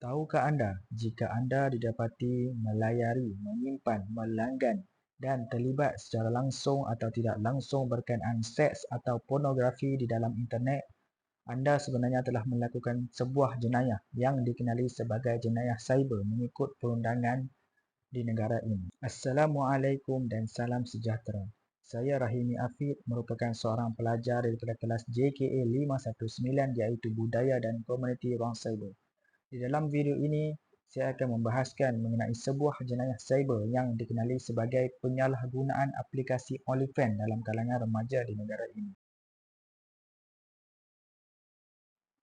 Tahukah anda, jika anda didapati melayari, menyimpan, melanggan dan terlibat secara langsung atau tidak langsung berkenaan seks atau pornografi di dalam internet, anda sebenarnya telah melakukan sebuah jenayah yang dikenali sebagai jenayah cyber mengikut perundangan di negara ini. Assalamualaikum dan salam sejahtera. Saya Rahimi Afid, merupakan seorang pelajar daripada kelas JKA 519 iaitu Budaya dan Komuniti Ruang Cyber. Di dalam video ini, saya akan membahaskan mengenai sebuah jenayah cyber yang dikenali sebagai penyalahgunaan aplikasi OnlyFans dalam kalangan remaja di negara ini.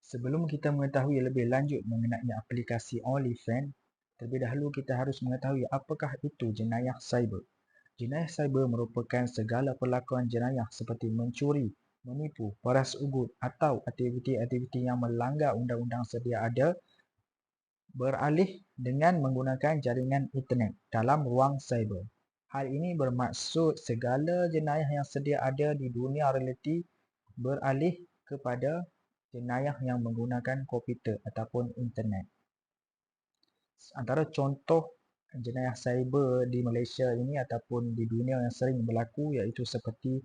Sebelum kita mengetahui lebih lanjut mengenai aplikasi OnlyFans, terlebih dahulu kita harus mengetahui apakah itu jenayah cyber. Jenayah cyber merupakan segala perlakuan jenayah seperti mencuri, menipu, peras ugut atau aktiviti-aktiviti yang melanggar undang-undang sedia ada beralih dengan menggunakan jaringan internet dalam ruang cyber. Hal ini bermaksud segala jenayah yang sedia ada di dunia realiti beralih kepada jenayah yang menggunakan komputer ataupun internet. Antara contoh jenayah cyber di Malaysia ini ataupun di dunia yang sering berlaku iaitu seperti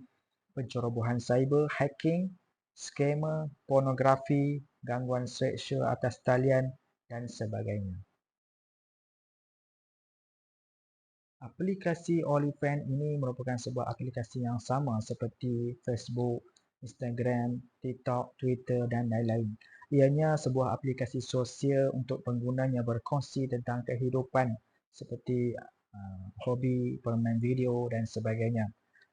pencerobohan cyber, hacking, skamer, pornografi, gangguan seksual atas talian dan sebagainya. Aplikasi OnlyFans ini merupakan sebuah aplikasi yang sama seperti Facebook, Instagram, TikTok, Twitter dan lain-lain. Ianya sebuah aplikasi sosial untuk penggunanya berkongsi tentang kehidupan seperti hobi, permainan video dan sebagainya.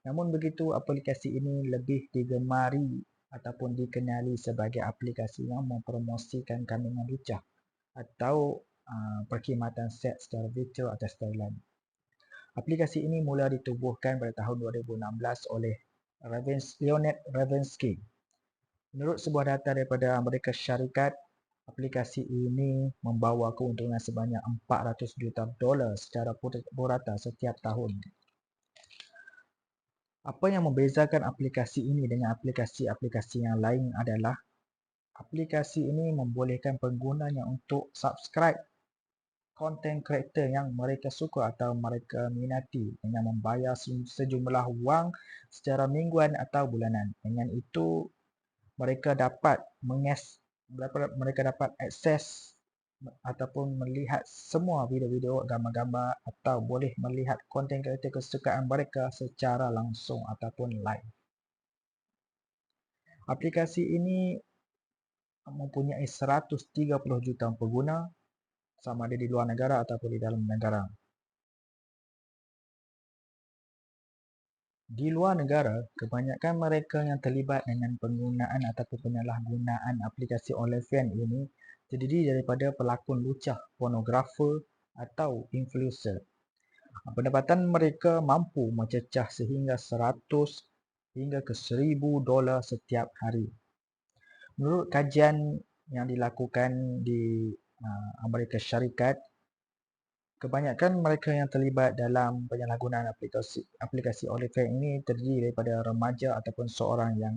Namun begitu, aplikasi ini lebih digemari ataupun dikenali sebagai aplikasi yang mempromosikan kandungan lucah atau perkhidmatan seks secara virtual atas talian. Aplikasi ini mula ditubuhkan pada tahun 2016 oleh Leonard Ravensky. Menurut sebuah data daripada Amerika Syarikat, aplikasi ini membawa keuntungan sebanyak $400 juta secara purata setiap tahun. Apa yang membezakan aplikasi ini dengan aplikasi-aplikasi yang lain adalah aplikasi ini membolehkan penggunanya untuk subscribe content creator yang mereka suka atau mereka minati dengan membayar sejumlah wang secara mingguan atau bulanan. Dengan itu, mereka dapat akses ataupun melihat semua video-video, gambar-gambar atau boleh melihat content creator kesukaan mereka secara langsung ataupun live. Aplikasi ini mempunyai 130 juta pengguna sama ada di luar negara ataupun di dalam negara. Di luar negara, kebanyakan mereka yang terlibat dengan penggunaan ataupun penyalahgunaan aplikasi OnlyFans ini terdiri daripada pelakon lucah, pornografer atau influencer. Pendapatan mereka mampu mencecah sehingga 100 hingga ke $1,000 setiap hari. Menurut kajian yang dilakukan di Amerika Syarikat, kebanyakan mereka yang terlibat dalam penyalahgunaan aplikasi OnlyFans ini terdiri daripada remaja ataupun seorang yang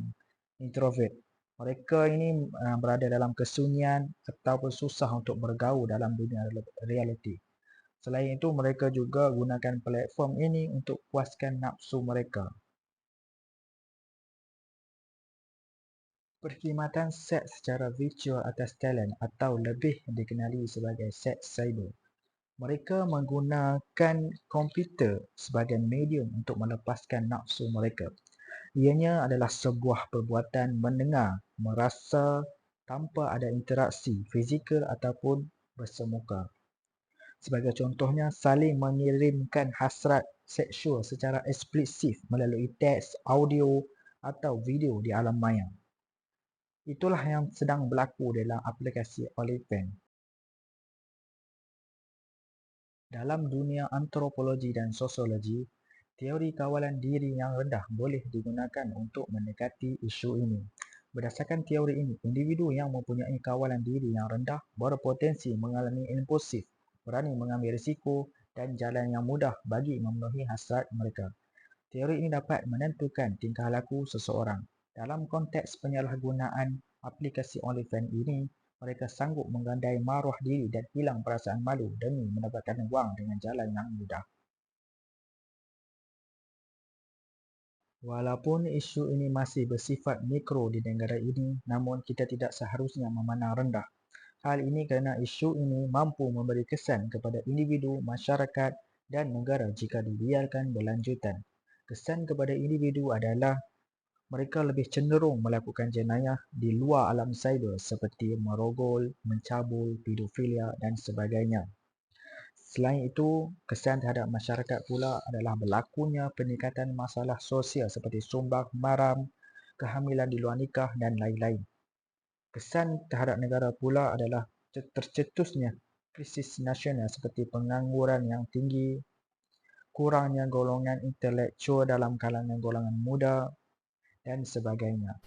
introvert. Mereka ini berada dalam kesunyian ataupun susah untuk bergaul dalam dunia realiti. Selain itu, mereka juga gunakan platform ini untuk puaskan nafsu mereka. Perkhidmatan seks secara virtual atas talian atau lebih dikenali sebagai seks cyber. Mereka menggunakan komputer sebagai medium untuk melepaskan nafsu mereka. Ianya adalah sebuah perbuatan mendengar, merasa tanpa ada interaksi fizikal ataupun bersemuka. Sebagai contohnya, saling mengirimkan hasrat seksual secara eksplisit melalui teks, audio atau video di alam maya. Itulah yang sedang berlaku dalam aplikasi OnlyFans. Dalam dunia antropologi dan sosiologi, teori kawalan diri yang rendah boleh digunakan untuk mendekati isu ini. Berdasarkan teori ini, individu yang mempunyai kawalan diri yang rendah berpotensi mengalami impulsif, berani mengambil risiko dan jalan yang mudah bagi memenuhi hasrat mereka. Teori ini dapat menentukan tingkah laku seseorang. Dalam konteks penyalahgunaan aplikasi OnlyFans ini, Mereka sanggup menggandai maruah diri dan hilang perasaan malu demi mendapatkan wang dengan jalan yang mudah. Walaupun isu ini masih bersifat mikro di negara ini, namun kita tidak seharusnya memandang rendah hal ini kerana isu ini mampu memberi kesan kepada individu, masyarakat dan negara jika dibiarkan berlanjutan. Kesan kepada individu adalah mereka lebih cenderung melakukan jenayah di luar alam cyber seperti merogol, mencabul, pedofilia dan sebagainya. Selain itu, kesan terhadap masyarakat pula adalah berlakunya peningkatan masalah sosial seperti sumbang maram, kehamilan di luar nikah dan lain-lain. Kesan terhadap negara pula adalah tercetusnya krisis nasional seperti pengangguran yang tinggi, kurangnya golongan intelektual dalam kalangan golongan muda dan sebagainya.